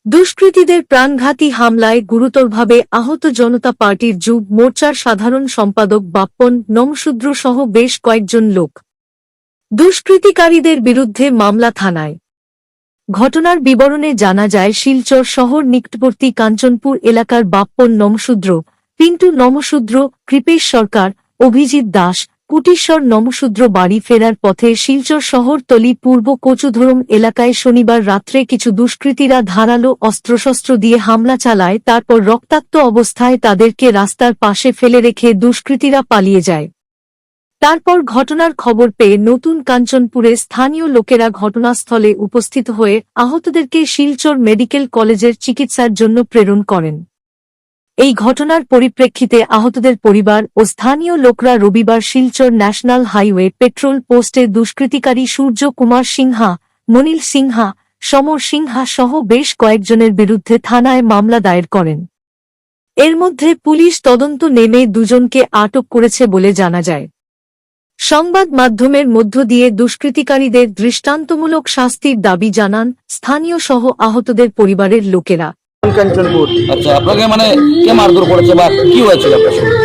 দুষ্কৃতীদের প্রাণঘাতী হামলায় গুরুতরভাবে আহত জনতা পার্টির যুব মোর্চার সাধারণ সম্পাদক বাপ্পন নমশূদ্র সহ বেশ কয়েকজন লোক। দুষ্কৃতিকারীদের বিরুদ্ধে মামলা থানায়। ঘটনার বিবরণে জানা যায়, শিলচর শহর নিকটবর্তী কাঞ্চনপুর এলাকার বাপ্পন নমশূদ্র, পিন্টু নমশূদ্র, কৃপেশ সরকার, অভিজিৎ দাস, কুটিশ্বর নমশূদ্র বাড়ি ফেরার পথে শিলচর শহরতলি পূর্ব কচুধরম এলাকায় শনিবার রাত্রে কিছু দুষ্কৃতীরা ধারালো অস্ত্রশস্ত্র দিয়ে হামলা চালায়। তারপর রক্তাক্ত অবস্থায় তাদেরকে রাস্তার পাশে ফেলে রেখে দুষ্কৃতীরা পালিয়ে যায়। তারপর ঘটনার খবর পেয়ে নতুন কাঞ্চনপুরে স্থানীয় লোকেরা ঘটনাস্থলে উপস্থিত হয়ে আহতদেরকে শিলচর মেডিকেল কলেজের চিকিৎসার জন্য প্রেরণ করেন। এই ঘটনার পরিপ্রেক্ষিতে আহতদের পরিবার ও স্থানীয় লোকরা রবিবার শিলচর ন্যাশনাল হাইওয়ে পেট্রোল পোস্টে দুষ্কৃতিকারী সূর্য কুমার সিনহা, মনিল সিনহা, সমর সিনহা সহ বেশ কয়েকজনের বিরুদ্ধে থানায় মামলা দায়ের করেন। এর মধ্যে পুলিশ তদন্ত নেমে দুজনকে আটক করেছে বলে জানা যায়। সংবাদ মাধ্যমের মধ্য দিয়ে দুষ্কৃতিকারীদের দৃষ্টান্তমূলক শাস্তির দাবি জানান স্থানীয় সহ আহতদের পরিবারের লোকেরা। কাঞ্চনপুর। আচ্ছা, আপনাকে মানে কে মারধর করেছে বা কি হয়েছিল আপনার সঙ্গে?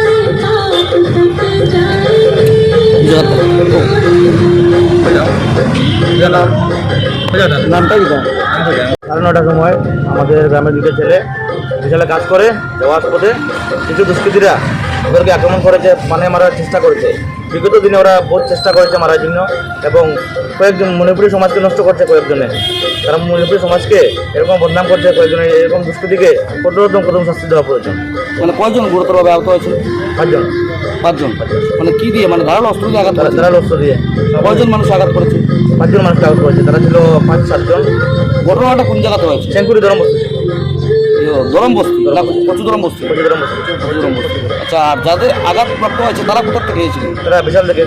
নামটা কি? 9:30টার সময় আমাদের গ্রামের দুটো ছেলে বিশালে কাজ করে যাওয়ার পথে কিছু দুষ্কৃতীরা ওদেরকে আক্রমণ করেছে, মানে মারার চেষ্টা করেছে। বিগত দিনে ওরা বহুত চেষ্টা করেছে মারার জন্য এবং কয়েকজন মণিপুরী সমাজকে নষ্ট করছে কয়েকজনে। কারণ মণিপুরী সমাজকে এরকম বদনাম করছে কয়েকজনে। এরকম দুষ্কৃতিকে কঠোরতম শাস্তি দেওয়া প্রয়োজন। মানে কয়জন গুরুতরভাবে আহত হয়েছে? 5 জন। 5 জন। মানে কি দিয়ে, মানে ধারালো অস্ত্র দিয়ে আঘাত করেছে? ধারালো অস্ত্র দিয়ে। কয়জন মানুষ আঘাত করেছে? 5 জন মানুষকে আঘাত করেছে। তারা ছিল 5-7 জন। ঘটনাটা কোন জায়গাতে হয়েছে? চেঙ্কুরি ধরম বস্তি। ধরম বস্তি, কচুধরম বস্তি। কচুধরম বস্তি। আচ্ছা, আর যাদের আঘাত প্রাপ্ত হয়েছে তারা কোথা থেকে এসেছিল? তারা বিশাল থেকে।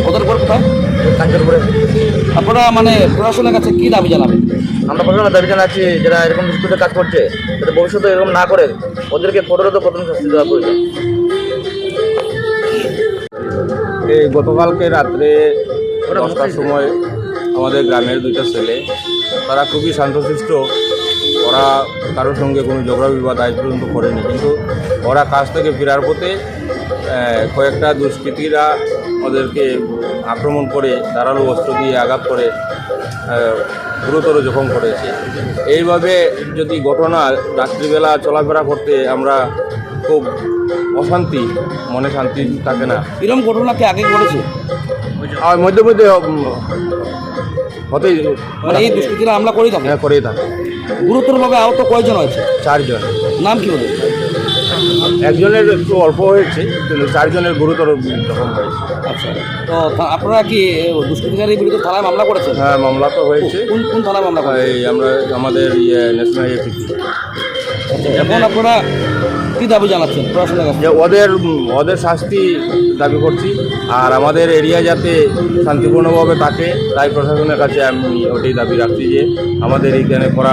ওদের ঘর কোথায়? কাঞ্চনপুরে। আপনারা মানে প্রশাসনের কাছে কি দাবি জানাবেন? আমরা প্রশাসনের দাবি জানাচ্ছি, যারা এরকম দুষ্কৃত কাজ করছে যাতে ভবিষ্যতে এরকম না করে ওদেরকে কঠোরতম শাস্তি দেওয়া প্রয়োজন। এই গতকালকে রাত্রে 10টার সময় আমাদের গ্রামের দুইটা ছেলে, তারা খুবই শান্তশিষ্ট। ওরা কারোর সঙ্গে কোনো ঝগড়া বিবাদ আজ পর্যন্ত করেনি, কিন্তু ওরা কাজ থেকে ফেরার পথে কয়েকটা দুষ্কৃতীরা ওদেরকে আক্রমণ করে ধারালো অস্ত্র দিয়ে আঘাত করে গুরুতর জখম করেছে। এইভাবে যদি ঘটনা রাত্রিবেলা চলাফেরা করতে আমরা খুব অশান্তি, মনে শান্তি থাকে না। এরকম ঘটনা কি আগে ঘটেছে? আর মধ্যে মধ্যে হতেই, মানে এই দুষ্কৃতীরা হামলা করেই থাকে? হ্যাঁ, করেই থাকে। গুরুতরভাবে আহত কয়জন হয়েছে? 4 জন। নাম কি ওদের? একজনের একটু অল্প হয়েছে, কিন্তু 4 জনের গুরুতর জখম হয়েছে। আচ্ছা, তো আপনারা কি দুষ্কৃতিকারীর বিরুদ্ধে থানায় মামলা করেছেন? হ্যাঁ, মামলা তো হয়েছে। কোন কোন থানায় মামলা করেছেন? এই আমাদের ন্যাশনাল এপিপি। এখন আপনারা কি দাবি জানাচ্ছেন প্রশাসনের কাছে? যে ওদের শাস্তি দাবি করছি, আর আমাদের এরিয়া যাতে শান্তিপূর্ণভাবে থাকে তাই প্রশাসনের কাছে আমি ওটাই দাবি রাখছি যে আমাদের এইখানে করা